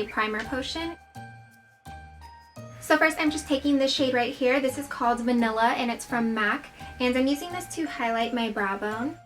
a primer potion. So first I'm just taking this shade right here. This is called Vanilla and it's from MAC. And I'm using this to highlight my brow bone.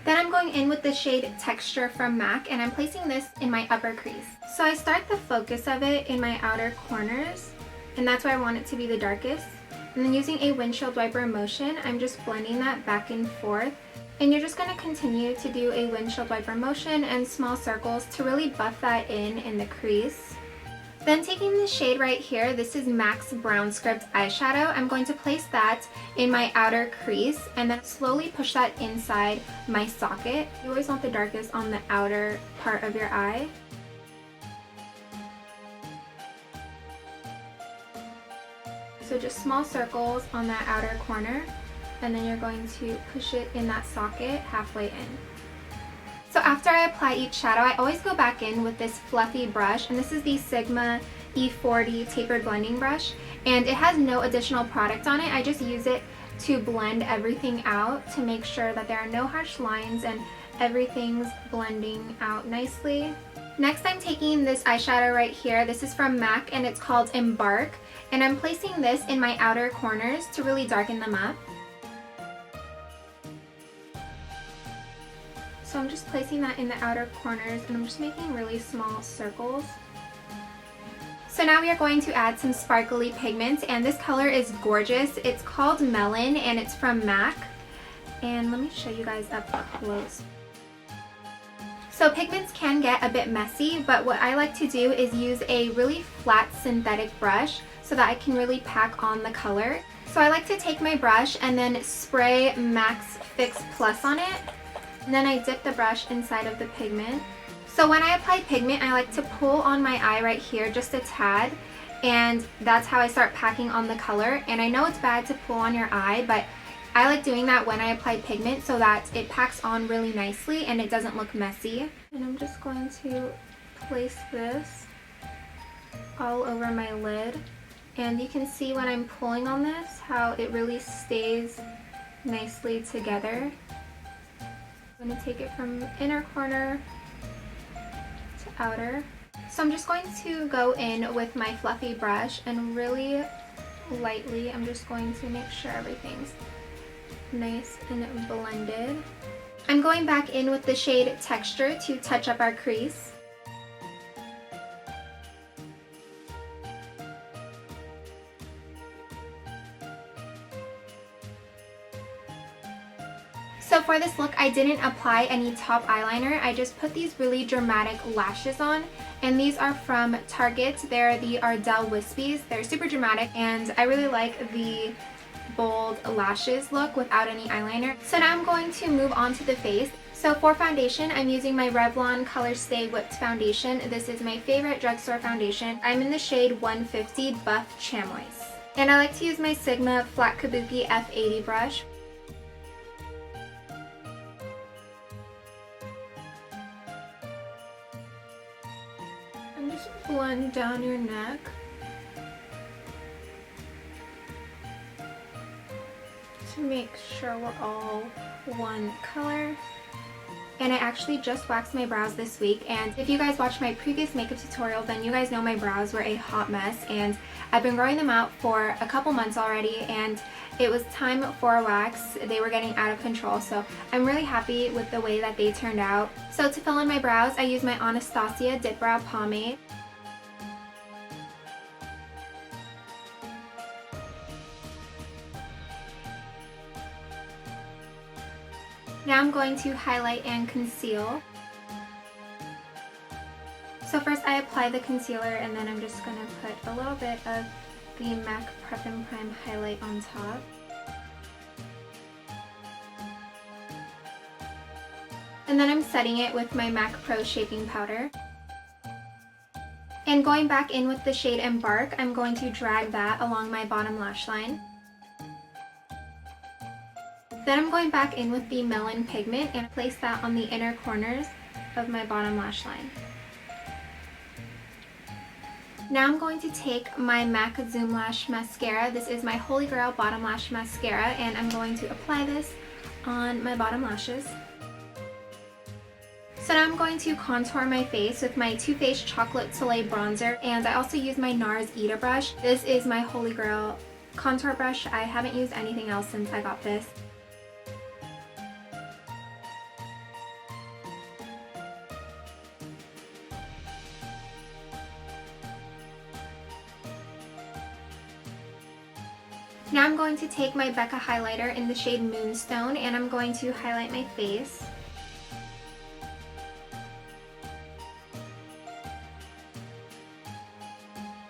Then I'm going in with the shade Texture from MAC and I'm placing this in my upper crease. So I start the focus of it in my outer corners, and that's where I want it to be the darkest. And then using a windshield wiper motion, I'm just blending that back and forth. And you're just going to continue to do a windshield wiper motion and small circles to really buff that in the crease. Then taking the shade right here, this is MAC's Brown Script eyeshadow. I'm going to place that in my outer crease and then slowly push that inside my socket. You always want the darkest on the outer part of your eye. So just small circles on that outer corner, and then you're going to push it in that socket halfway in. So after I apply each shadow, I always go back in with this fluffy brush, and this is the Sigma E40 tapered blending brush, and it has no additional product on it. I just use it to blend everything out to make sure that there are no harsh lines and everything's blending out nicely. Next, I'm taking this eyeshadow right here. This is from MAC and it's called Embark, and I'm placing this in my outer corners to really darken them up. So I'm just placing that in the outer corners and I'm just making really small circles. So now we are going to add some sparkly pigments, and this color is gorgeous. It's called Melon and it's from MAC. And let me show you guys up close. So pigments can get a bit messy, but what I like to do is use a really flat synthetic brush so that I can really pack on the color. So I like to take my brush and then spray MAC's Fix Plus on it. And then I dip the brush inside of the pigment. So when I apply pigment, I like to pull on my eye right here just a tad, and that's how I start packing on the color. And I know it's bad to pull on your eye, but I like doing that when I apply pigment so that it packs on really nicely and it doesn't look messy. And I'm just going to place this all over my lid. And you can see when I'm pulling on this how it really stays nicely together. I'm going to take it from inner corner to outer. So I'm just going to go in with my fluffy brush and really lightly, I'm just going to make sure everything's nice and blended. I'm going back in with the shade Texture to touch up our crease. So for this look, I didn't apply any top eyeliner. I just put these really dramatic lashes on, and these are from Target. They're the Ardell Whispies. They're super dramatic, and I really like the bold lashes look without any eyeliner. So now I'm going to move on to the face. So for foundation, I'm using my Revlon Colorstay Whipped Foundation. This is my favorite drugstore foundation. I'm in the shade 150 Buff Chamois. And I like to use my Sigma Flat Kabuki F80 brush. And just blend down your neck. To make sure we're all one color. And I actually just waxed my brows this week, and if you guys watched my previous makeup tutorial, then you guys know my brows were a hot mess, and I've been growing them out for a couple months already, and it was time for a wax. They were getting out of control, so I'm really happy with the way that they turned out. So to fill in my brows, I use my Anastasia Dipbrow Pomade. Now I'm going to highlight and conceal. So first I apply the concealer, and then I'm just going to put a little bit of the MAC Prep and Prime highlight on top. And then I'm setting it with my MAC Pro Shaping Powder. And going back in with the shade Embark, I'm going to drag that along my bottom lash line. Then I'm going back in with the Melon pigment and place that on the inner corners of my bottom lash line. Now I'm going to take my MAC Zoom Lash Mascara. This is my Holy Grail Bottom Lash Mascara, and I'm going to apply this on my bottom lashes. So now I'm going to contour my face with my Too Faced Chocolate Soleil bronzer, and I also use my NARS Ita brush. This is my holy grail contour brush. I haven't used anything else since I got this. Now I'm going to take my Becca highlighter in the shade Moonstone, and I'm going to highlight my face.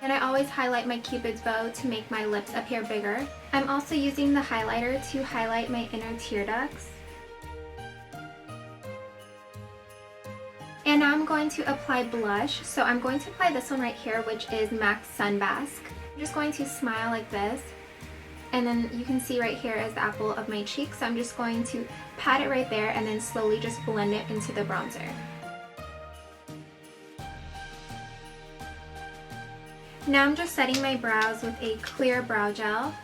And I always highlight my Cupid's bow to make my lips appear bigger. I'm also using the highlighter to highlight my inner tear ducts. And now I'm going to apply blush. So I'm going to apply this one right here, which is MAC Sunbask. I'm just going to smile like this. And then you can see right here is the apple of my cheek. So I'm just going to pat it right there and then slowly just blend it into the bronzer. Now I'm just setting my brows with a clear brow gel.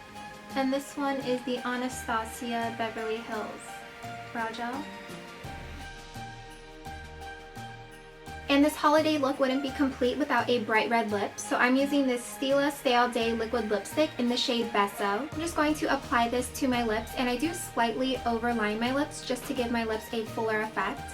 And this one is the Anastasia Beverly Hills brow gel. And this holiday look wouldn't be complete without a bright red lip, so I'm using this Stila Stay All Day liquid lipstick in the shade Besso. I'm just going to apply this to my lips, and I do slightly overline my lips just to give my lips a fuller effect.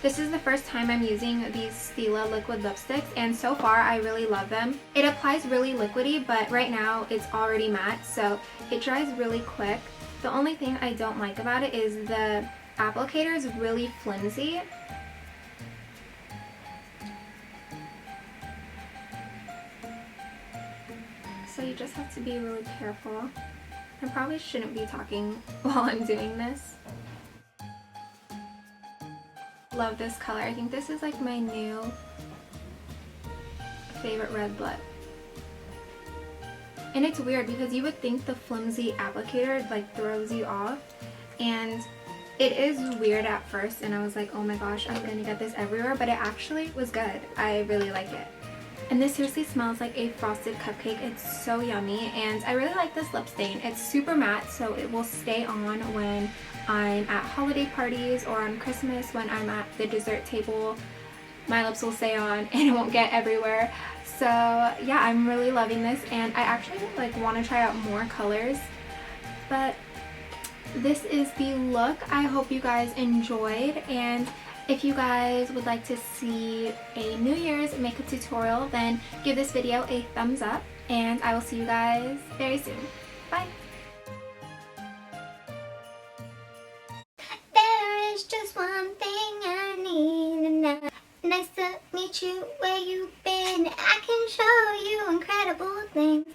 This is the first time I'm using these Stila liquid lipsticks, and so far I really love them. It applies really liquidy, but right now it's already matte, so it dries really quick. The only thing I don't like about it is the applicator is really flimsy. So you just have to be really careful. I probably shouldn't be talking while I'm doing this. Love this color. I think this is like my new favorite red lip. And it's weird because you would think the flimsy applicator like throws you off, and it is weird at first, and I was like, oh my gosh, I'm gonna get this everywhere, but it actually was good. I really like it. And this seriously smells like a frosted cupcake. It's so yummy, and I really like this lip stain. It's super matte, so it will stay on when I'm at holiday parties or on Christmas when I'm at the dessert table. My lips will stay on and it won't get everywhere. So yeah, I'm really loving this, and I actually like want to try out more colors. But this is the look. I hope you guys enjoyed, and if you guys would like to see a New Year's makeup tutorial, then give this video a thumbs up, and I will see you guys very soon. Bye! There is just one thing I need to know. Nice to meet you where you've been. I can show you incredible things.